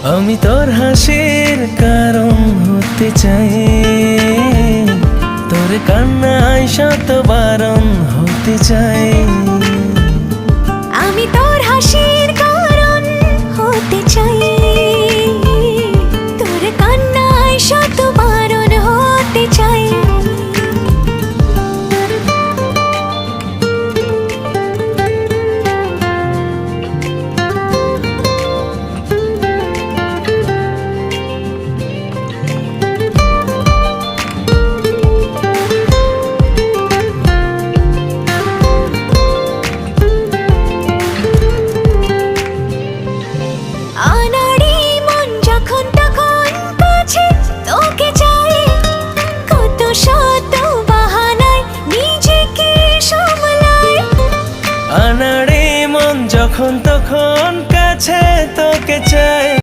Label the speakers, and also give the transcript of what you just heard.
Speaker 1: আমি তোর হাসির কারণ হতে চাই, তোর কান্নায় শত বারণ হতে চাই।
Speaker 2: আমি তোর হাসি